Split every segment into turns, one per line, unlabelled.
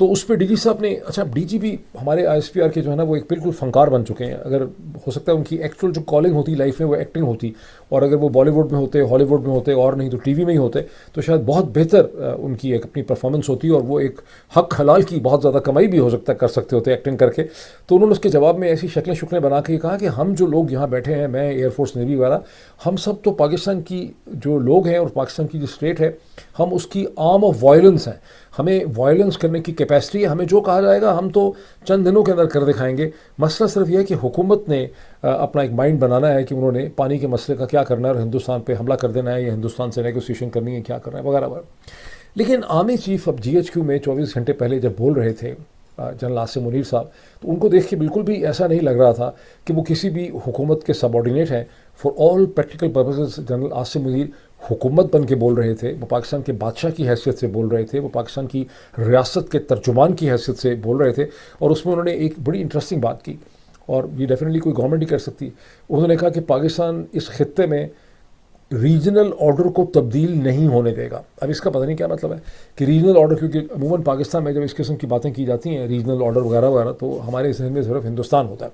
تو اس پہ D G صاحب نے, اچھا ڈی جی بھی ہمارے آئی ایس پی آر کے جو ہے نا وہ ایک بالکل فنکار بن چکے ہیں. اگر ہو سکتا ہے ان کی ایکچوئل جو کالنگ ہوتی لائف میں وہ ایکٹنگ ہوتی, اور اگر وہ بالی ووڈ میں ہوتے, ہالی ووڈ میں ہوتے, اور نہیں تو ٹی وی میں ہی ہوتے, تو شاید بہت بہتر ان کی ایک اپنی پرفارمنس ہوتی, اور وہ ایک حق حلال کی بہت زیادہ کمائی بھی ہو سکتا ہے کر سکتے ہوتے ایکٹنگ کر کے. تو انہوں نے اس کے جواب میں ایسی شکلیں بنا کے کہا کہ ہم جو لوگ یہاں بیٹھے ہیں, میں ایئر فورس نیوی وغیرہ, ہم سب تو پاکستان کی جو لوگ ہیں اور پاکستان کی جو اسٹیٹ ہے, ہم اس کی آرم آف وائلنس ہیں, ہمیں وائلنس کرنے کی کیپیسٹی ہے, ہمیں جو کہا جائے گا ہم تو چند دنوں کے اندر کر دکھائیں گے. مسئلہ صرف یہ ہے کہ حکومت نے اپنا ایک مائنڈ بنانا ہے کہ انہوں نے پانی کے مسئلے کا کیا کرنا ہے, اور ہندوستان پہ حملہ کر دینا ہے, یا ہندوستان سے نیگوسیشن کرنی ہے, کیا کرنا ہے وغیرہ وغیرہ. لیکن آرمی چیف اب جی ایچ کیو میں 24 گھنٹے پہلے جب بول رہے تھے جنرل عاصم منیر صاحب, تو ان کو دیکھ کے بالکل بھی ایسا نہیں لگ رہا تھا کہ وہ کسی بھی حکومت کے سب آرڈینیٹ ہیں. For all practical purposes general Asim Munir حکومت بن کے بول رہے تھے, وہ پاکستان کے بادشاہ کی حیثیت سے بول رہے تھے, وہ پاکستان کی ریاست کے ترجمان کی حیثیت سے بول رہے تھے. اور اس میں انہوں نے ایک بڑی انٹرسٹنگ بات کی, اور یہ ڈیفینیٹلی کوئی گورنمنٹ ہی کر سکتی. انہوں نے کہا کہ پاکستان اس خطے میں ریجنل آرڈر کو تبدیل نہیں ہونے دے گا. اب اس کا پتہ نہیں کیا مطلب ہے کہ ریجنل آرڈر, کیونکہ عموماً پاکستان میں جب اس قسم کی باتیں کی جاتی ہیں ریجنل آرڈر وغیرہ وغیرہ, تو ہمارے ذہن میں صرف ہندوستان ہوتا ہے.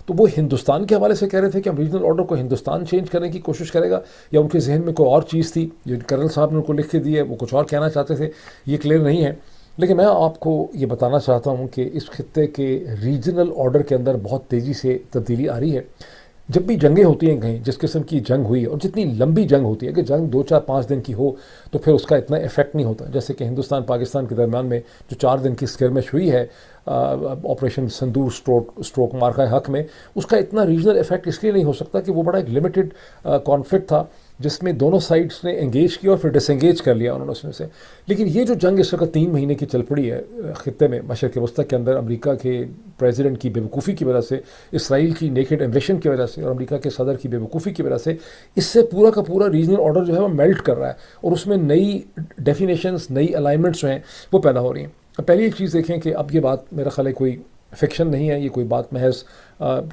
تو وہ ہندوستان کے حوالے سے کہہ رہے تھے کہ ہم ریجنل آرڈر کو ہندوستان چینج کرنے کی کوشش کرے گا, یا ان کے ذہن میں کوئی اور چیز تھی جو کرنل صاحب نے ان کو لکھ کے دی ہے, وہ کچھ اور کہنا چاہتے تھے, یہ کلیئر نہیں ہے. لیکن میں آپ کو یہ بتانا چاہتا ہوں کہ اس خطے کے ریجنل آرڈر کے اندر بہت تیزی سے تبدیلی آ رہی ہے. جب بھی جنگیں ہوتی ہیں کہیں, جس قسم کی جنگ ہوئی ہے, اور جتنی لمبی جنگ ہوتی ہے کہ جنگ 2 4 5 دن کی ہو تو پھر اس کا اتنا ایفیکٹ نہیں ہوتا. جیسے کہ ہندوستان پاکستان کے درمیان میں جو 4 دن کی اسکرمش ہوئی ہے آپریشن سندور اسٹروک مارکہ حق میں, اس کا اتنا ریجنل ایفیکٹ اس لیے نہیں ہو سکتا کہ وہ بڑا ایک لمیٹڈ کانفلکٹ تھا جس میں دونوں سائڈس نے انگیج کیا اور پھر ڈس انگیج کر لیا انہوں نے اس میں سے. لیکن یہ جو جنگ اس وقت 3 مہینے کی چل پڑی ہے خطے میں, مشرق وسطیٰ کے اندر امریکہ کے پریزیڈنٹ کی بے وقوفی کی وجہ سے, اسرائیل کی نیکڈ انویشن کی وجہ سے, اور امریکہ کے صدر کی بے وقوفی کی وجہ سے, اس سے پورا کا پورا ریجنل آرڈر جو ہے وہ میلٹ کر رہا ہے, اور اس میں نئی ڈیفینیشنز, نئی الائنمنٹس جو ہیں وہ پیدا ہو رہی ہیں. پہلی ایک چیز دیکھیں کہ اب یہ بات میرا خیال ہے کوئی فکشن نہیں ہے, یہ کوئی بات محض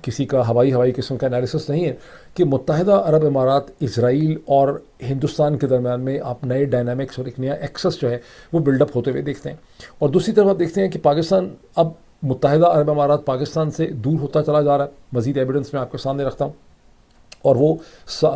کسی کا ہوائی قسم کا انالیسس نہیں ہے کہ متحدہ عرب امارات, اسرائیل اور ہندوستان کے درمیان میں آپ نئے ڈائنامکس اور ایک نیا ایکسس جو ہے وہ بلڈ اپ ہوتے ہوئے دیکھتے ہیں. اور دوسری طرف آپ دیکھتے ہیں کہ پاکستان اب متحدہ عرب امارات پاکستان سے دور ہوتا چلا جا رہا ہے. مزید ایویڈنس میں آپ کے سامنے رکھتا ہوں, اور وہ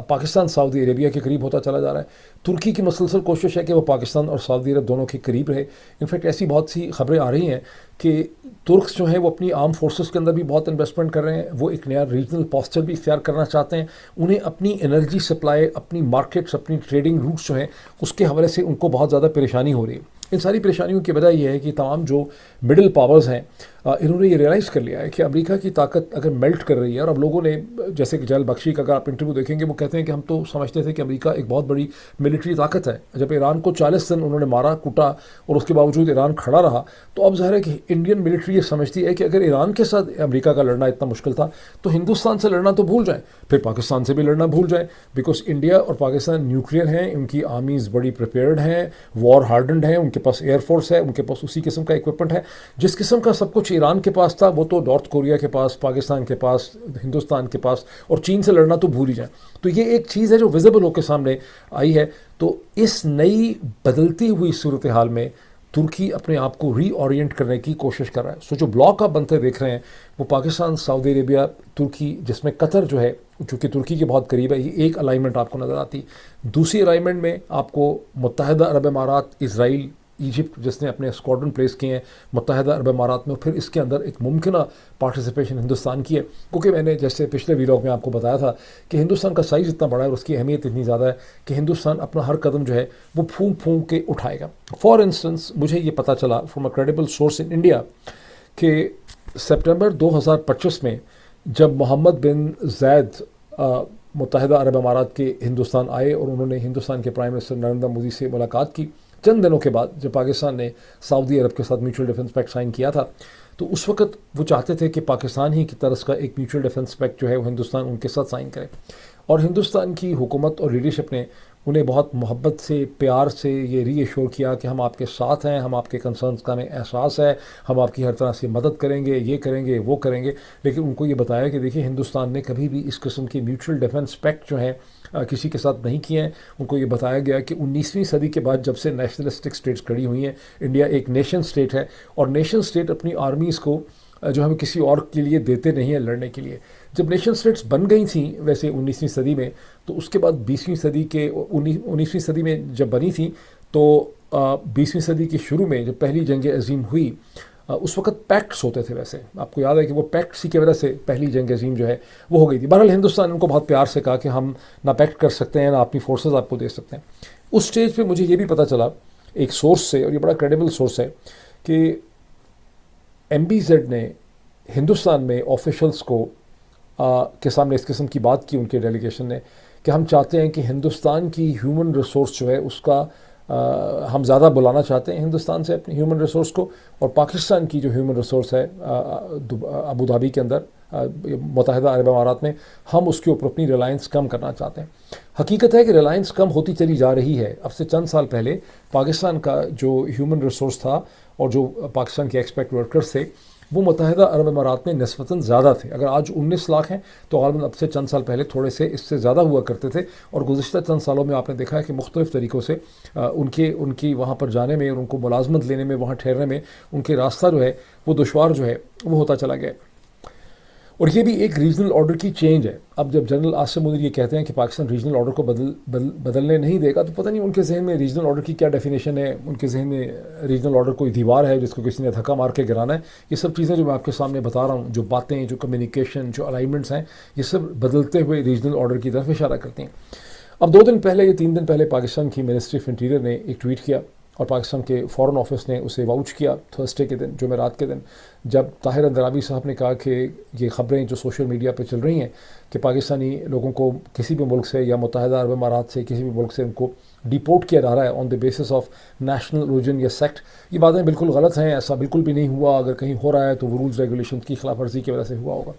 پاکستان سعودی عربیہ کے قریب ہوتا چلا جا رہا ہے. ترکی کی مسلسل کوشش ہے کہ وہ پاکستان اور سعودی عرب دونوں کے قریب رہے. انفیکٹ ایسی بہت سی خبریں آ رہی ہیں کہ ترکس جو ہیں وہ اپنی آرم فورسز کے اندر بھی بہت انویسٹمنٹ کر رہے ہیں, وہ ایک نیا ریجنل پاسچر بھی اختیار کرنا چاہتے ہیں. انہیں اپنی انرجی سپلائی, اپنی مارکیٹس, اپنی ٹریڈنگ روٹس جو ہیں اس کے حوالے سے ان کو بہت زیادہ پریشانی ہو رہی ہے. ان ساری پریشانیوں کی وجہ یہ ہے کہ تمام جو مڈل پاورز ہیں انہوں نے یہ ریئلائز کر لیا ہے کہ امریکہ کی طاقت اگر میلٹ کر رہی ہے, اور اب لوگوں نے جیسے کہ جلال بخشی کا اگر آپ انٹرویو دیکھیں گے, وہ کہتے ہیں کہ ہم تو سمجھتے تھے کہ امریکہ ایک بہت بڑی ملٹری طاقت ہے. جب ایران کو 40 دن انہوں نے مارا کوٹا اور اس کے باوجود ایران کھڑا رہا, تو اب ظاہر ہے کہ انڈین ملٹری یہ سمجھتی ہے کہ اگر ایران کے ساتھ امریکہ کا لڑنا اتنا مشکل تھا تو ہندوستان سے لڑنا تو بھول جائیں, پھر پاکستان سے بھی لڑنا بھول جائیں. بیکاز انڈیا اور پاکستان نیوکلیئر ہیں, ان کی آرمیز بڑی پریپیئرڈ ہیں, وار ہارڈنڈ ہیں, ان کے پاس ایئر فورس ہے, ان کے پاس اسی قسم کا اکوپمنٹ ہے. جس قسم کا سب کچھ ایران کے پاس تھا وہ تو نارتھ کوریا کے پاس, پاکستان کے پاس, ہندوستان کے پاس, اور چین سے لڑنا تو بھول ہی جائیں. تو یہ ایک چیز ہے جو ویزیبل ہو کے سامنے آئی ہے. تو اس نئی بدلتی ہوئی صورتحال میں ترکی اپنے آپ کو ری اورینٹ کرنے کی کوشش کر رہا ہے. سو جو بلاک آپ بنتے دیکھ رہے ہیں وہ پاکستان, سعودی عربیہ, ترکی, جس میں قطر جو ہے چونکہ ترکی کے بہت قریب ہے, یہ ایک الائنمنٹ آپ کو نظر آتی. دوسری الائنمنٹ میں آپ کو متحدہ عرب امارات, اسرائیل, ایجپٹ جس نے اپنے اسکواڈرن پلیس کیے ہیں متحدہ عرب امارات میں, اور پھر اس کے اندر ایک ممکنہ پارٹیسپیشن ہندوستان کی ہے. کیونکہ میں نے جیسے پچھلے ویلاگ میں آپ کو بتایا تھا کہ ہندوستان کا سائز اتنا بڑا ہے اور اس کی اہمیت اتنی زیادہ ہے کہ ہندوستان اپنا ہر قدم جو ہے وہ پھونک کے اٹھائے گا. فار انسٹنس مجھے یہ پتہ چلا from a credible source in India کہ سپٹمبر 2025 میں جب محمد بن زید متحدہ عرب امارات کے ہندوستان آئے اور انہوں نے ہندوستان کے پرائم منسٹر نریندر مودی سے ملاقات کی, چند دنوں کے بعد جب پاکستان نے سعودی عرب کے ساتھ میوچل ڈیفنس پیکٹ سائن کیا تھا, تو اس وقت وہ چاہتے تھے کہ پاکستان ہی کی طرز کا ایک میوچل ڈیفنس پیکٹ جو ہے وہ ہندوستان ان کے ساتھ سائن کرے. اور ہندوستان کی حکومت اور لیڈرشپ نے انہیں بہت محبت سے پیار سے یہ ری ایشور کیا کہ ہم آپ کے ساتھ ہیں, ہم آپ کے کنسرنس کا ہمیں احساس ہے, ہم آپ کی ہر طرح سے مدد کریں گے, یہ کریں گے وہ کریں گے. لیکن ان کو یہ بتایا کہ دیکھیے ہندوستان نے کبھی بھی اس قسم کی میوچل ڈیفنس پیکٹ جو ہیں کسی کے ساتھ نہیں کیے ہیں. ان کو یہ بتایا گیا کہ 19ویں صدی کے بعد جب سے نیشنلسٹک اسٹیٹس کھڑی ہوئی ہیں, انڈیا ایک نیشن اسٹیٹ ہے, اور نیشن اسٹیٹ اپنی آرمیز کو جو ہم کسی اور کے لیے دیتے نہیں ہیں لڑنے کے لیے. جب نیشن اسٹیٹس بن گئی تھیں ویسے 19ویں صدی میں, تو اس کے بعد 20ویں صدی کے 19ویں صدی میں جب بنی تھیں تو 20ویں صدی کے شروع میں جب پہلی جنگ عظیم ہوئی اس وقت پیکٹس ہوتے تھے. ویسے آپ کو یاد ہے کہ وہ پیکٹس کی وجہ سے پہلی جنگ عظیم جو ہے وہ ہو گئی تھی. بہرحال ہندوستان نے ان کو بہت پیار سے کہا کہ ہم نہ پیکٹ کر سکتے ہیں نہ اپنی فورسز آپ کو دے سکتے ہیں. اس سٹیج پہ مجھے یہ بھی پتہ چلا ایک سورس سے, اور یہ بڑا کریڈیبل سورس ہے, کہ MBZ نے ہندوستان میں آفیشلس کو کے سامنے اس قسم کی بات کی ان کے ڈیلیگیشن نے کہ ہم چاہتے ہیں کہ ہندوستان کی ہیومن ریسورس جو ہے اس کا ہم زیادہ بلانا چاہتے ہیں ہندوستان سے اپنی ہیومن ریسورس کو, اور پاکستان کی جو ہیومن ریسورس ہے ابو دھابی کے اندر متحدہ عرب امارات میں, ہم اس کے اوپر اپنی ریلائنس کم کرنا چاہتے ہیں. حقیقت ہے کہ ریلائنس کم ہوتی چلی جا رہی ہے. اب سے چند سال پہلے پاکستان کا جو ہیومن ریسورس تھا اور جو پاکستان کے ایکسپیکٹ ورکرز تھے وہ متحدہ عرب امارات میں نسبتاً زیادہ تھے. اگر آج 19 لاکھ ہیں تو غالباً اب سے چند سال پہلے تھوڑے سے اس سے زیادہ ہوا کرتے تھے. اور گزشتہ چند سالوں میں آپ نے دیکھا ہے کہ مختلف طریقوں سے ان کی وہاں پر جانے میں اور ان کو ملازمت لینے میں, وہاں ٹھہرنے میں ان کے راستہ جو ہے وہ دشوار جو ہے وہ ہوتا چلا گیا. اور یہ بھی ایک ریجنل آرڈر کی چینج ہے. اب جب جنرل عاصم منیر یہ کہتے ہیں کہ پاکستان ریجنل آرڈر کو بدلنے نہیں دے گا, تو پتہ نہیں ان کے ذہن میں ریجنل آرڈر کی کیا ڈیفینیشن ہے. ان کے ذہن میں ریجنل آرڈر کوئی دیوار ہے جس کو کسی نے دھکا مار کے گرانا ہے. یہ سب چیزیں جو میں آپ کے سامنے بتا رہا ہوں, جو باتیں, جو کمیونیکیشن, جو الائنمنٹس ہیں, یہ سب بدلتے ہوئے ریجنل آرڈر کی طرف اشارہ کرتے ہیں. اب 2 دن پہلے یا 3 دن پہلے پاکستان کی منسٹری آف انٹیریئر نے ایک ٹویٹ کیا اور پاکستان کے فورن آفس نے اسے واؤچ کیا تھرسڈے کے دن, جمعرات کے دن, جب طاہر اندرابی صاحب نے کہا کہ یہ خبریں جو سوشل میڈیا پہ چل رہی ہیں کہ پاکستانی لوگوں کو کسی بھی ملک سے یا متحدہ عرب امارات سے کسی بھی ملک سے ان کو ڈیپورٹ کیا جا رہا ہے on the basis of national religion یا سیکٹ, یہ باتیں بالکل غلط ہیں. ایسا بالکل بھی نہیں ہوا. اگر کہیں ہو رہا ہے تو وہ رولز ریگولیشن کی خلاف ورزی کی وجہ سے ہوا ہوگا.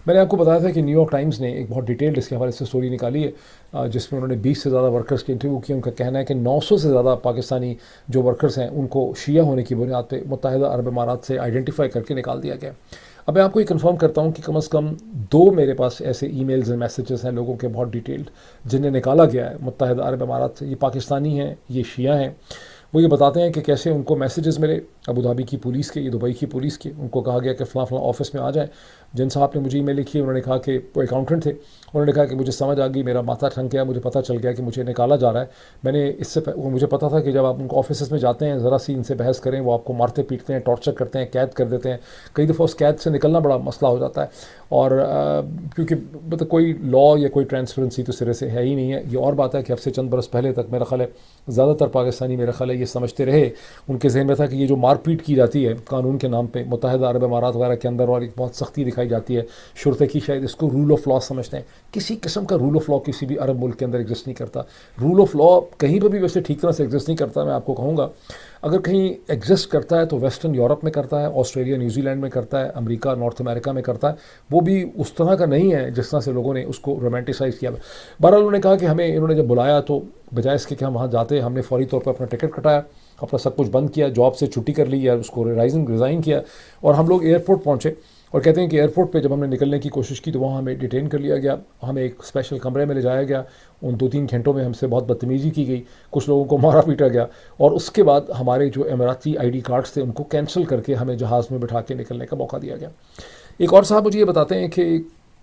میں نے آپ کو بتایا تھا کہ نیو یارک ٹائمز نے ایک بہت ڈیٹیلڈ اس کے حوالے سے اسٹوری نکالی ہے جس میں انہوں نے 20 سے زیادہ ورکرز کے انٹرویو کیے. ان کا کہنا ہے کہ 900 سے زیادہ پاکستانی جو ورکرز ہیں ان کو شیعہ ہونے کی بنیاد پہ متحدہ عرب امارات سے آئیڈینٹیفائی کر کے نکال دیا گیا. اب میں آپ کو یہ کنفرم کرتا ہوں کہ کم از کم 2 میرے پاس ایسے ای میلز اور میسیجز ہیں لوگوں کے بہت ڈیٹیلڈ جنہیں نکالا گیا ہے متحدہ عرب امارات سے. یہ پاکستانی ہیں, یہ شیعہ ہیں. وہ یہ بتاتے ہیں کہ کیسے ان کو میسیجز ملے ابو دھابی کی پولیس کے, یہ دبئی کی پولیس کے. ان کو کہا گیا کہ فلاں فلاں آفس میں آ جائیں. جن صاحب نے مجھے ای میل لکھی انہوں نے کہا کہ وہ اکاؤنٹنٹ تھے, انہوں نے کہا کہ مجھے سمجھ آ گئی, میرا ماتھا ٹھنک گیا, مجھے پتہ چل گیا کہ مجھے نکالا جا رہا ہے. میں نے اس سے مجھے پتہ تھا کہ جب آپ ان کو آفیسز میں جاتے ہیں ذرا سی ان سے بحث کریں وہ آپ کو مارتے پیٹتے ہیں, ٹارچر کرتے ہیں, قید کر دیتے ہیں. کئی دفعہ اس قید سے نکلنا بڑا مسئلہ ہو جاتا ہے. اور کیونکہ مطلب کوئی لا یا کوئی ٹرانسپیرنسی تو سرے سے ہے ہی نہیں ہے. یہ اور بات ہے کہ اب سے چند برس پہلے تک میرا خیال ہے زیادہ تر پاکستانی میرا خیال ہے یہ سمجھتے رہے, ان کے ذہن میں تھا کہ یہ جو مار پیٹ کی جاتی ہے قانون کے نام پہ متحدہ عرب امارات وغیرہ کے اندر اور ایک بہت سختی دکھائی جاتی ہے شرطے کی, شاید اس کو رول آف لا سمجھتے ہیں. کسی قسم کا رول آف لا کسی بھی عرب ملک کے اندر ایگزسٹ نہیں کرتا. رول آف لا کہیں پہ بھی ویسے ٹھیک طرح سے ایگزسٹ نہیں کرتا. میں آپ کو کہوں گا اگر کہیں ایگزسٹ کرتا ہے تو ویسٹرن یورپ میں کرتا ہے, آسٹریلیا نیوزی لینڈ میں کرتا ہے, امریکہ نارتھ امریکہ میں کرتا ہے. وہ بھی اس طرح کا نہیں ہے جس طرح سے لوگوں نے اس کو رومانٹیسائز کیا. بہرحال انہوں نے کہا کہ ہمیں انہوں نے جب بلایا تو بجائے اس کے کہ ہم وہاں جاتے, ہم نے فوری طور پر اپنا ٹکٹ کٹایا, اپنا سب کچھ بند کیا, جاب سے چھٹی کر لی یا اس کو ریزائن کیا, اور ہم لوگ ایئرپورٹ پہنچے. اور کہتے ہیں کہ ایئرپورٹ پہ جب ہم نے نکلنے کی کوشش کی تو وہاں ہمیں ڈیٹین کر لیا گیا, ہمیں ایک اسپیشل کمرے میں لے جایا گیا. ان 2-3 گھنٹوں میں ہم سے بہت بدتمیزی کی گئی, کچھ لوگوں کو مارا پیٹا گیا, اور اس کے بعد ہمارے جو اماراتی ID کارڈز تھے ان کو کینسل کر کے ہمیں جہاز میں بٹھا کے نکلنے کا موقع دیا گیا. ایک اور صاحب مجھے یہ بتاتے ہیں کہ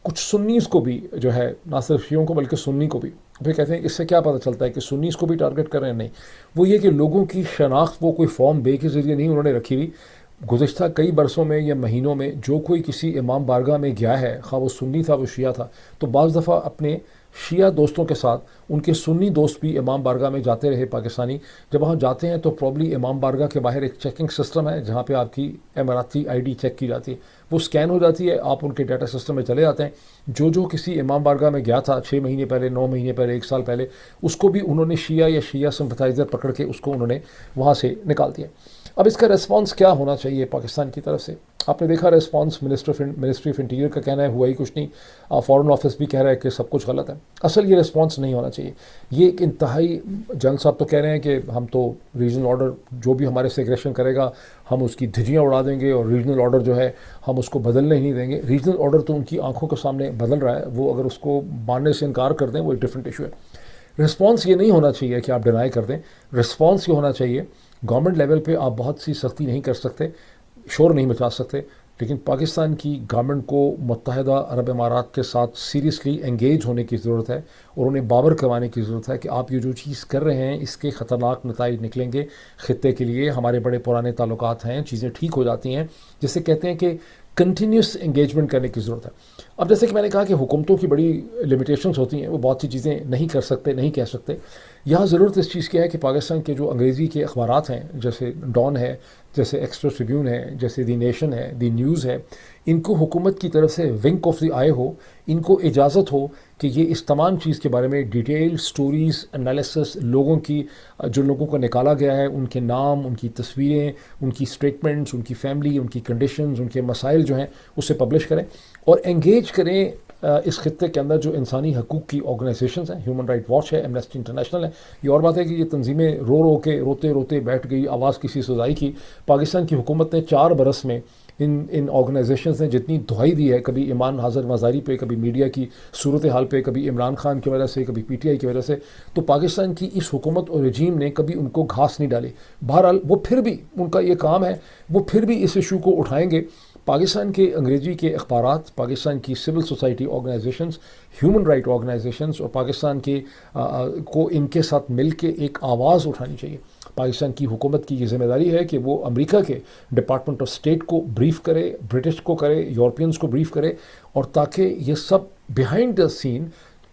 کچھ سنیز کو بھی جو ہے, نہ صرف شیعوں کو بلکہ سنی کو بھی, پھر کہتے ہیں کہ اس سے کیا پتہ چلتا ہے کہ سنیز کو بھی ٹارگٹ کر رہے ہیں. نہیں, وہ یہ کہ لوگوں کی شناخت وہ کوئی فارم بے کے ذریعے نہیں انہوں نے رکھی ہوئی. گزشتہ کئی برسوں میں یا مہینوں میں جو کوئی کسی امام بارگاہ میں گیا ہے, خواہ وہ سنی تھا وہ شیعہ تھا, تو بعض دفعہ اپنے شیعہ دوستوں کے ساتھ ان کے سنی دوست بھی امام بارگاہ میں جاتے رہے پاکستانی. جب وہاں جاتے ہیں تو پرابلی امام بارگاہ کے باہر ایک چیکنگ سسٹم ہے جہاں پہ آپ کی اماراتی ID چیک کی جاتی ہے, وہ سکین ہو جاتی ہے, آپ ان کے ڈیٹا سسٹم میں چلے جاتے ہیں. جو کسی امام بارگاہ میں گیا تھا 6 مہینے پہلے, 9 مہینے پہلے, 1 سال پہلے, اس کو بھی انہوں نے شیعہ یا شیعہ سمپتھائزر پکڑ کے اس کو انہوں نے وہاں سے نکال دیا. اب اس کا ریسپانس کیا ہونا چاہیے پاکستان کی طرف سے؟ آپ نے دیکھا ریسپانس منسٹری آف انٹیریئر کا کہنا ہے ہوا ہی کچھ نہیں، فارن آفس بھی کہہ رہا ہے کہ سب کچھ غلط ہے۔ اصل یہ ریسپانس نہیں ہونا چاہیے، یہ ایک انتہائی، جنگ صاحب تو کہہ رہے ہیں کہ ہم تو ریجنل آرڈر جو بھی ہمارے سے ایگریشن کرے گا ہم اس کی دھجیاں اڑا دیں گے، اور ریجنل آرڈر جو ہے ہم اس کو بدلنے ہی نہیں دیں گے۔ ریجنل آرڈر تو ان کی آنکھوں کے سامنے بدل رہا ہے، وہ اگر اس کو ماننے سے انکار کر دیں وہ ایک ڈفرینٹ ایشو ہے۔ رسپانس یہ نہیں ہونا چاہیے کہ آپ ڈینائی کر دیں، رسپانس یہ ہونا چاہیے گورنمنٹ لیول پہ آپ بہت سی سختی نہیں کر سکتے، شور نہیں مچا سکتے، لیکن پاکستان کی گورنمنٹ کو متحدہ عرب امارات کے ساتھ سیریسلی انگیج ہونے کی ضرورت ہے، اور انہیں باور کروانے کی ضرورت ہے کہ آپ یہ جو چیز کر رہے ہیں اس کے خطرناک نتائج نکلیں گے خطے کے لیے، ہمارے بڑے پرانے تعلقات ہیں، چیزیں ٹھیک ہو جاتی ہیں، جسے کہتے ہیں کہ کنٹینیوس انگیجمنٹ کرنے کی ضرورت ہے۔ اب جیسے کہ میں نے کہا کہ حکومتوں کی بڑی لمیٹیشنز ہوتی ہیں، وہ بہت سی چیزیں نہیں کر سکتے، نہیں کہہ سکتے۔ یہاں ضرورت اس چیز کی ہے کہ پاکستان کے جو انگریزی کے اخبارات ہیں، جیسے ڈان ہے، جیسے ایکسپریس ٹریبیون ہے، جیسے دی نیشن ہے، دی نیوز ہے، ان کو حکومت کی طرف سے ونک آف دی آئی ہو، ان کو اجازت ہو کہ یہ اس تمام چیز کے بارے میں ڈیٹیل سٹوریز، انالیسس، لوگوں کی جو لوگوں کو نکالا گیا ہے ان کے نام، ان کی تصویریں، ان کی سٹیٹمنٹس، ان کی فیملی، ان کی کنڈیشنز، ان کے مسائل جو ہیں اسے پبلش کریں اور انگیج کریں اس خطے کے اندر جو انسانی حقوق کی آرگنائزیشنز ہیں، ہیومن رائٹ واچ ہے، ایمنسٹی انٹرنیشنل ہے۔ یہ اور بات ہے کہ یہ تنظیمیں رو کے روتے روتے بیٹھ گئی، آواز کسی سزائی کی۔ پاکستان کی حکومت نے 4 برس میں ان آرگنائزیشنز نے جتنی دہائی دی ہے، کبھی ایمان حاضر مزاری پہ، کبھی میڈیا کی صورتحال پہ، کبھی عمران خان کی وجہ سے، کبھی پی ٹی آئی کی وجہ سے، تو پاکستان کی اس حکومت اور رجیم نے کبھی ان کو گھاس نہیں ڈالی۔ بہرحال وہ پھر بھی، ان کا یہ کام ہے، وہ پھر بھی اس ایشو کو اٹھائیں گے۔ پاکستان کے انگریزی کے اخبارات، پاکستان کی civil society organisations, human right organisations, اور پاکستان کے کو ان کے ساتھ مل کے ایک آواز اٹھانی چاہیے۔ پاکستان کی حکومت کی یہ ذمہ داری ہے کہ وہ امریکہ کے ڈپارٹمنٹ آف اسٹیٹ کو بریف کرے، برٹش کو کرے، یورپینز کو بریف کرے، اور تاکہ یہ سب بیہائنڈ دا سین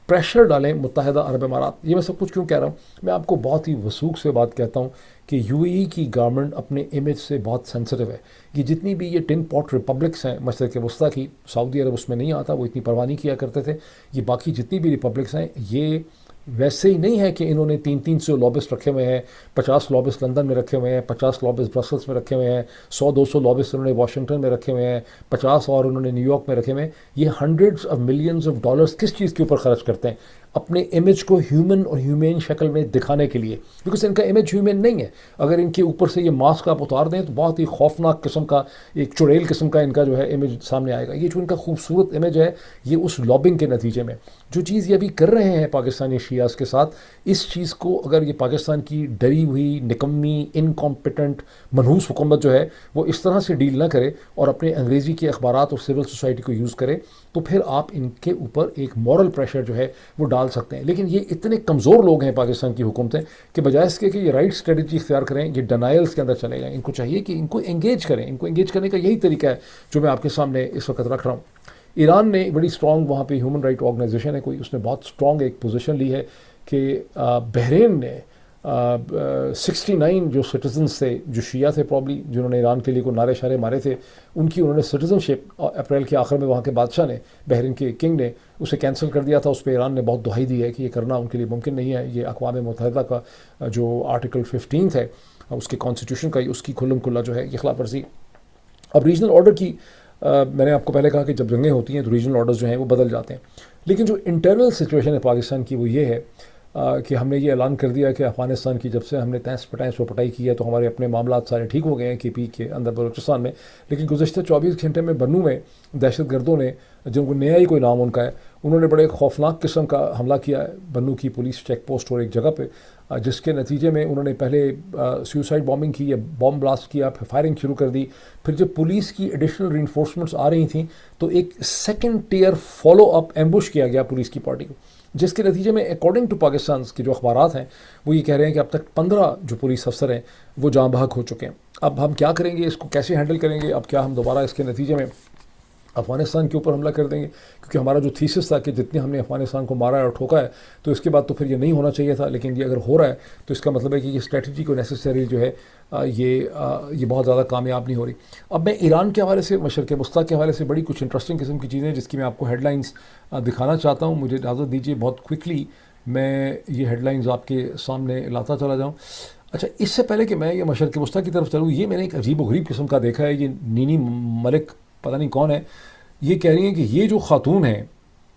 پریشر ڈالیں متحدہ عرب امارات۔ یہ میں سب کچھ کیوں کہہ رہا ہوں؟ میں آپ کو بہت ہی وثوق سے بات کہتا ہوں کہ یو اے ای کی گورنمنٹ اپنے امیج سے بہت سینسٹیو ہے۔ یہ جتنی بھی یہ ٹن پاٹ ریپبلکس ہیں مشرق وسطیٰ کی، سعودی عرب اس میں نہیں آتا، وہ اتنی پرواہ نہیں کیا کرتے تھے، یہ باقی جتنی بھی ریپبلکس ہیں، یہ ویسے ہی نہیں ہے کہ انہوں نے 300 لابسٹ رکھے ہوئے ہیں، 50 لابسٹ لندن میں رکھے ہوئے ہیں، 50 لابسٹ برسلس میں رکھے ہوئے ہیں، 100-200 لابسٹ انہوں نے واشنگٹن میں رکھے ہوئے ہیں، 50 اور انہوں نے نیو یارک میں رکھے ہوئے ہیں۔ یہ hundreds of millions of dollars کس چیز کے اوپر خرچ کرتے ہیں؟ اپنے امیج کو ہیومن اور ہیومین شکل میں دکھانے کے لیے، بیکاز ان کا امیج ہیومن نہیں ہے۔ اگر ان کے اوپر سے یہ ماسک آپ اتار دیں تو بہت ہی خوفناک قسم کا، ایک چڑیل قسم کا ان کا جو ہے امیج سامنے آئے گا۔ یہ جو ان کا خوبصورت امیج ہے، یہ اس لابنگ کے نتیجے میں جو چیز یہ ابھی کر رہے ہیں پاکستانی شیعاز کے ساتھ، اس چیز کو اگر یہ پاکستان کی ڈری ہوئی، نکمی، انکمپیٹنٹ، منحوس حکومت جو ہے وہ اس طرح سے ڈیل نہ کرے اور اپنے انگریزی کے اخبارات اور سول سوسائٹی کو یوز کرے، تو پھر آپ ان کے اوپر ایک مورل پریشر جو ہے وہ ڈال سکتے ہیں۔ لیکن یہ اتنے کمزور لوگ ہیں پاکستان کی حکومتیں کہ بجائے اس کے کہ یہ رائٹ اسٹریٹجی اختیار کریں، یہ ڈینائلز کے اندر چلے جائیں۔ ان کو چاہیے کہ ان کو انگیج کریں۔ ان کو انگیج کرنے کا یہی طریقہ ہے جو میں آپ کے سامنے اس وقت رکھ رہا ہوں۔ ایران نے بڑی اسٹرانگ، وہاں پہ ہیومن رائٹ آرگنائزیشن ہے کوئی، اس نے بہت اسٹرانگ ایک پوزیشن لی ہے کہ بحرین نے 69 جو سٹیزنس تھے، جو شیعہ تھے پرابلی، جنہوں نے ایران کے لیے کوئی نعرے شعرے مارے تھے، ان کی انہوں نے سٹیزن شپ اپریل کے آخر میں وہاں کے بادشاہ نے، بحرین کے کنگ نے اسے کینسل کر دیا تھا۔ اس پہ ایران نے بہت دہائی دی ہے کہ یہ کرنا ان کے لیے ممکن نہیں ہے، یہ اقوام متحدہ کا جو آرٹیکل 15 ہے اس کے کانسٹیٹیوشن کا، اس کی کھلم کھلا جو ہے یہ خلاف ورزی۔ اب ریجنل آرڈر کی میں نے آپ کو پہلے کہا کہ جب جنگیں ہوتی ہیں تو ریجنل آرڈرز جو ہیں وہ بدل جاتے ہیں، لیکن جو انٹرنل سچویشن ہے پاکستان کی وہ یہ ہے کہ ہم نے یہ اعلان کر دیا کہ افغانستان کی جب سے ہم نے تینس پٹائی کی ہے تو ہمارے اپنے معاملات سارے ٹھیک ہو گئے ہیں KP کے اندر بلوچستان میں، لیکن گزشتہ 24 گھنٹے میں بنو میں دہشت گردوں نے، جن کو نیا ہی کوئی نام ان کا ہے، انہوں نے بڑے خوفناک قسم کا حملہ کیا ہے بنو کی پولیس چیک پوسٹ اور ایک جگہ پہ، جس کے نتیجے میں انہوں نے پہلے سیوسائڈ بامبنگ کی یا بام بلاسٹ کیا، پھر فائرنگ شروع کر دی۔ پھر جب پولیس کی ایڈیشنل ری انفورسمنٹس آ رہی تھیں تو ایک second tier follow up ambush کیا گیا پولیس کی پارٹی کو، جس کے نتیجے میں اکارڈنگ ٹو پاکستان کے جو اخبارات ہیں وہ یہ کہہ رہے ہیں کہ اب تک 15 جو پولیس افسر ہیں وہ جاں بحق ہو چکے ہیں۔ اب ہم کیا کریں گے، اس کو کیسے ہینڈل کریں گے؟ اب کیا ہم دوبارہ اس کے نتیجے میں افغانستان کے اوپر حملہ کر دیں گے؟ کیونکہ ہمارا جو تھیسس تھا کہ جتنے ہم نے افغانستان کو مارا ہے اور ٹھوکا ہے تو اس کے بعد تو پھر یہ نہیں ہونا چاہیے تھا، لیکن یہ اگر ہو رہا ہے تو اس کا مطلب ہے کہ یہ اسٹریٹجی کو نیسیسری جو ہے یہ بہت زیادہ کامیاب نہیں ہو رہی۔ اب میں ایران کے حوالے سے، مشرق وسطیٰ کے حوالے سے بڑی کچھ انٹرسٹنگ قسم کی چیزیں جس کی میں آپ کو ہیڈ لائنز دکھانا چاہتا ہوں، مجھے اجازت دیجیے بہت کوئکلی میں یہ ہیڈ لائنز آپ کے سامنے لاتا چلا جاؤں۔ اچھا، اس سے پہلے کہ میں یہ مشرق وسطیٰ کی طرف چلوں، یہ میں نے ایک عجیب و غریب قسم کا دیکھا ہے. یہ نینی ملک پتہ نہیں کون ہے، یہ کہہ رہی ہیں کہ یہ جو خاتون ہیں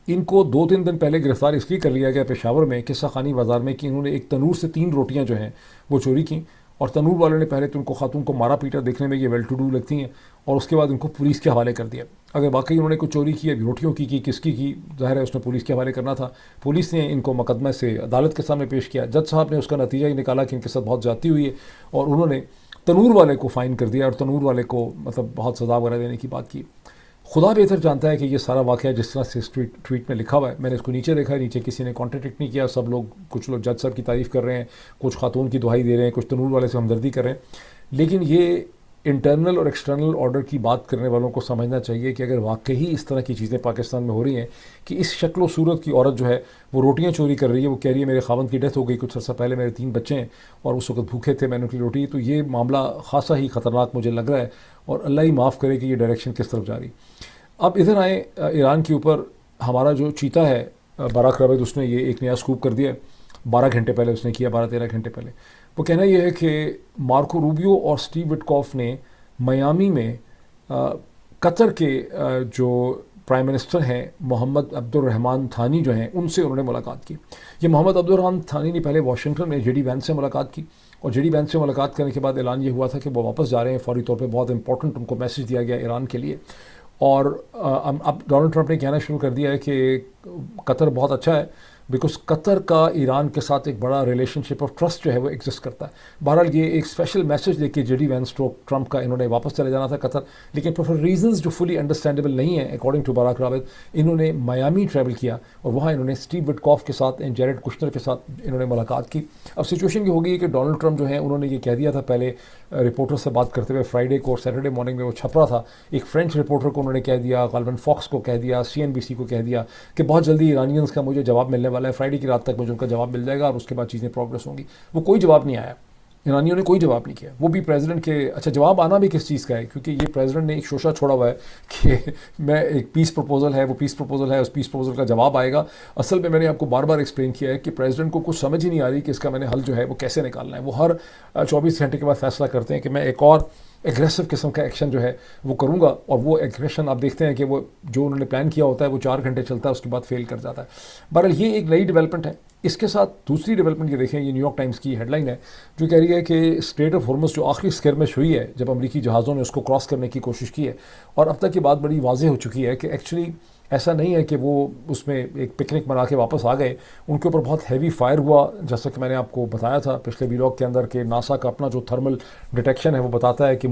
ان کو 2-3 دن پہلے گرفتار اس لیے کر لیا گیا پشاور میں قصہ خانی بازار میں کہ انہوں نے ایک تنور سے 3 روٹیاں جو ہیں وہ چوری کیں، اور تنور والوں نے پہلے تو ان کو خاتون کو مارا پیٹا، دیکھنے میں یہ ویل ٹو ڈو لگتی ہیں، اور اس کے بعد ان کو پولیس کے حوالے کر دیا. اگر واقعی انہوں نے کوئی چوری کی، ابھی روٹیوں کی کس کی ظاہر ہے اس نے پولیس کے حوالے کرنا تھا. پولیس نے ان کو مقدمے سے عدالت کے سامنے پیش کیا. جج صاحب نے اس کا نتیجہ ہی نکالا کہ ان کے ساتھ بہت زیادتی ہوئی ہے، اور انہوں نے تنور والے کو فائن کر دیا اور تنور والے کو مطلب بہت سزا وغیرہ دینے کی بات کی. خدا بہتر جانتا ہے کہ یہ سارا واقعہ جس طرح سے اس ٹویٹ میں لکھا ہوا ہے، میں نے اس کو نیچے دیکھا ہے، نیچے کسی نے کانٹرڈکٹ نہیں کیا. سب لوگ، کچھ لوگ جج صاحب کی تعریف کر رہے ہیں، کچھ خاتون کی دہائی دے رہے ہیں، کچھ تنور والے سے ہمدردی کر رہے ہیں. لیکن یہ انٹرنل اور ایکسٹرنل آرڈر کی بات کرنے والوں کو سمجھنا چاہیے کہ اگر واقعی اس طرح کی چیزیں پاکستان میں ہو رہی ہیں کہ اس شکل و صورت کی عورت جو ہے وہ روٹیاں چوری کر رہی ہے، وہ کہہ رہی ہے میرے خاوند کی ڈیتھ ہو گئی کچھ عرصہ پہلے، میرے 3 بچے ہیں اور اس وقت بھوکے تھے، میں نے ان کی روٹی، تو یہ معاملہ خاصا ہی خطرناک مجھے لگ رہا ہے، اور اللہ ہی معاف کرے کہ یہ ڈائریکشن کس طرف جا رہی. اب ادھر آئیں ایران کے اوپر. ہمارا جو چیتا ہے باراک رابط، اس نے یہ ایک نیا سکوپ کر دیا ہے 12 گھنٹے پہلے، اس نے کیا 12-13 گھنٹے پہلے. وہ کہنا یہ ہے کہ مارکو روبیو اور اسٹیو وٹکاف نے میامی میں قطر کے جو پرائم منسٹر ہیں محمد عبد الرحمن تھانی جو ہیں، ان سے انہوں نے ملاقات کی. یہ محمد عبد الرحمن تھانی نے پہلے واشنگٹن میں جے ڈی وینس سے ملاقات کی، اور جے ڈی وینس سے ملاقات کرنے کے بعد اعلان یہ ہوا تھا کہ وہ واپس جا رہے ہیں فوری طور پہ. بہت امپورٹنٹ ان کو میسج دیا گیا ایران کے لیے. اور اب ڈونلڈ ٹرمپ نے کہنا شروع کر دیا ہے کہ قطر بہت اچھا ہے، بیکاز قطر کا ایران کے ساتھ ایک بڑا ریلیشن شپ آف ٹرسٹ جو ہے وہ ایگزسٹ کرتا ہے. بہرحال یہ ایک اسپیشل میسج لے کے جے ڈی وینس ٹرمپ کا انہوں نے واپس چلے جانا تھا قطر، لیکن فار ریزنز جو فلی انڈرسٹینڈیبل نہیں ہیں اکارڈنگ ٹو باراک رابط، انہوں نے میامی ٹریول کیا اور وہاں انہوں نے اسٹیو وٹکاف کے ساتھ، جیریڈ کشنر کے ساتھ انہوں نے ملاقات کی. اب سچویشن یہ ہو گئی کہ ڈونلڈ ٹرمپ جو ہیں انہوں نے یہ کہہ دیا تھا پہلے رپورٹر سے بات کرتے ہوئے فرائیڈے کو اور سیٹرڈے مارننگ میں وہ چھپ رہا تھا، ایک فرینچ رپورٹر کو انہوں نے کہہ دیا، غالباً فاکس کو کہہ دیا، CNBC کو کہہ دیا کہ بہت جلدی ایرانینز کا مجھے جواب ملنے والا ہے، فرائیڈے کی رات تک مجھے ان کا جواب مل جائے گا اور اس کے بعد چیزیں پروگریس ہوں گی. وہ کوئی جواب نہیں آیا، ایرانیوں نے کوئی جواب نہیں کیا. وہ بھی پریزیڈنٹ کے اچھا جواب آنا بھی کس چیز کا ہے، کیونکہ یہ پریزیڈنٹ نے ایک شوشہ چھوڑا ہوا ہے کہ میں ایک پیس پروپوزل ہے، وہ پیس پروپوزل ہے، اس پیس پروپوزل کا جواب آئے گا. اصل میں نے آپ کو بار بار ایکسپلین کیا ہے کہ پریزیڈنٹ کو کچھ سمجھ ہی نہیں آ رہی کہ اس کا میں نے حل جو ہے وہ کیسے نکالنا ہے. وہ ہر 24 گھنٹے کے بعد فیصلہ کرتے ہیں کہ میں ایک اور ایگریسو قسم کا ایکشن جو ہے وہ کروں گا، اور وہ ایگریشن آپ دیکھتے ہیں کہ وہ جو انہوں نے پلان کیا ہوتا ہے وہ 4 گھنٹے چلتا ہے، اس کے بعد فیل کر جاتا ہے. بہرحال یہ ایک نئی ڈیولپمنٹ ہے. اس کے ساتھ دوسری ڈیولپمنٹ یہ دیکھیں، یہ نیو یارک ٹائمز کی ہیڈ لائن ہے جو کہہ رہی ہے کہ اسٹریٹ آف ہارمز جو آخری اسکرمش ہوئی ہے جب امریکی جہازوں نے اس کو کراس کرنے کی کوشش کی ہے، اور اب تک یہ بات بڑی واضح ہو چکی ہے کہ ایکچولی ایسا نہیں ہے کہ وہ اس میں ایک پکنک منا کے واپس آ گئے. ان کے اوپر بہت ہیوی فائر ہوا، جیسا کہ میں نے آپ کو بتایا تھا پچھلے ویلاگ کے اندر کہ ناسا کا اپنا جو تھرمل ڈیٹیکشن ہے وہ بتاتا ہے کہ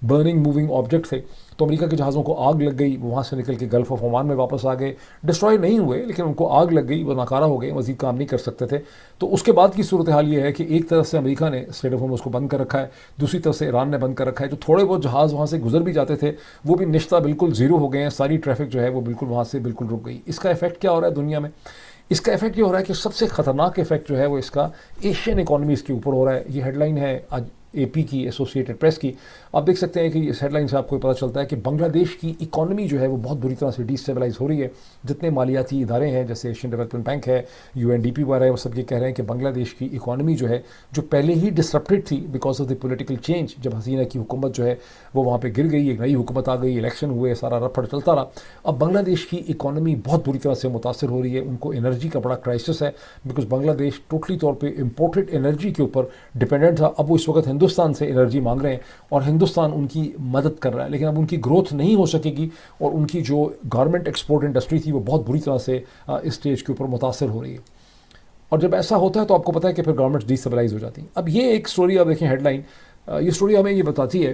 برننگ آبجیکٹ تھے. تو امریکہ کے جہازوں کو آگ لگ گئی، وہاں سے نکل کے گلف آف عمان میں واپس آ گئے. ڈسٹروائے نہیں ہوئے لیکن ان کو آگ لگ گئی، وہ ناکارہ ہو گئے، مزید کام نہیں کر سکتے تھے. تو اس کے بعد کی صورتحال یہ ہے کہ ایک طرف سے امریکہ نے اسٹریٹ آف ہارمز کو بند کر رکھا ہے، دوسری طرف سے ایران نے بند کر رکھا ہے. جو تھوڑے بہت جہاز وہاں سے گزر بھی جاتے تھے وہ بھی نشتہ بالکل زیرو ہو گئے ہیں، ساری ٹریفک جو ہے وہ بالکل وہاں سے بالکل رک گئی. اس کا افیکٹ کیا ہو رہا ہے دنیا میں؟ اس کا افیکٹ یہ ہو رہا ہے کہ سب سے خطرناک افیکٹ جو ہے وہ اس کا ایشین اکانومیز کے اوپر ہو رہا ہے. یہ ہیڈ لائن ہے آج AP کی، ایسوسیٹڈ پریس کی. آپ دیکھ سکتے ہیں کہ اس ہیڈ لائن سے آپ کو پتہ چلتا ہے کہ بنگلہ دیش کی اکانومی جو ہے وہ بہت بری طرح سے ڈی اسٹیبلائز ہو رہی ہے. جتنے مالیاتی ادارے ہیں جیسے ایشین ڈیولپمنٹ بینک ہے، UNDP وغیرہ ہے، وہ سب یہ کہہ رہے ہیں کہ بنگلہ دیش کی اکانومی جو ہے جو پہلے ہی ڈسرپٹڈ تھی because of the political change, جب حسینہ کی حکومت جو ہے وہ وہاں پہ گر گئی، ایک نئی حکومت آ گئی، الیکشن ہوئے، سارا رفڑ چلتا رہا. اب بنگلہ دیش کی اکانومی بہت بری طرح سے متاثر ہو رہی ہے. ان کو انرجی کا بڑا کرائسس ہے بیکاز بنگلہ دیش ٹوٹلی طور پہ امپورٹڈ انرجی کے اوپر ڈپینڈنٹ تھا. اب وہ اس وقت ہندوستان سے انرجی مانگ رہے ہیں اور ہندوستان ان کی مدد کر رہا ہے، لیکن اب ان کی گروتھ نہیں ہو سکے گی اور ان کی جو گارمنٹ ایکسپورٹ انڈسٹری تھی وہ بہت بری طرح سے اس اسٹیج کے اوپر متاثر ہو رہی ہے. اور جب ایسا ہوتا ہے تو آپ کو پتہ ہے کہ پھر گورنمنٹ ڈی اسٹیبلائز ہو جاتی ہیں. اب یہ ایک سٹوری آپ دیکھیں ہیڈ لائن، یہ سٹوری ہمیں یہ بتاتی ہے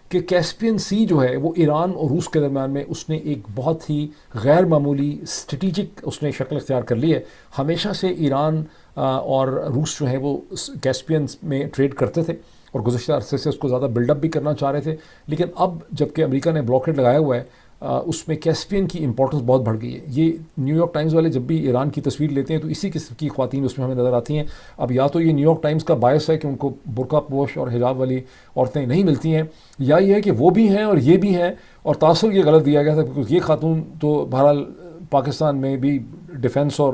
کہ کیسپین سی جو ہے وہ ایران اور روس کے درمیان میں اس نے ایک بہت ہی غیر معمولی اسٹریٹجک اس نے شکل اختیار کر لی ہے. ہمیشہ سے ایران اور روس جو ہیں وہ کیسپین میں ٹریڈ کرتے تھے اور گزشتہ عرصے سے اس کو زیادہ بلڈ اپ بھی کرنا چاہ رہے تھے، لیکن اب جب کہ امریکہ نے بلاکیڈ لگایا ہوا ہے اس میں کیسپین کی امپورٹنس بہت بڑھ گئی ہے. یہ نیو یارک ٹائمز والے جب بھی ایران کی تصویر لیتے ہیں تو اسی قسم کی خواتین اس میں ہمیں نظر آتی ہیں. اب یا تو یہ نیو یارک ٹائمز کا باعث ہے کہ ان کو برقع پوش اور حجاب والی عورتیں نہیں ملتی ہیں، یا یہ ہے کہ وہ بھی ہیں اور یہ بھی ہیں، اور تاثر یہ غلط دیا گیا تھا کیونکہ یہ خاتون تو بہرحال پاکستان میں بھی ڈیفنس اور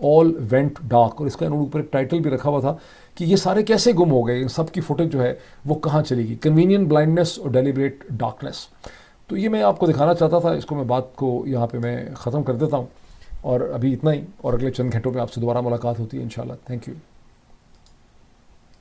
آل وینٹ ڈارک. اور اس کا انہوں نے اوپر ایک ٹائٹل بھی رکھا ہوا تھا کہ یہ سارے کیسے گم ہو گئے, ان سب کی فوٹیج جو ہے وہ کہاں چلی گئی, کنوینینٹ بلائنڈنس اور ڈیلیبریٹ ڈارکنیس. تو یہ میں آپ کو دکھانا چاہتا تھا, اس کو میں بات کو یہاں پہ میں ختم کر دیتا ہوں, اور ابھی اتنا ہی, اور اگلے چند گھنٹوں میں آپ سے دوبارہ ملاقات ہوتی ہے انشاءاللہ. Thank you.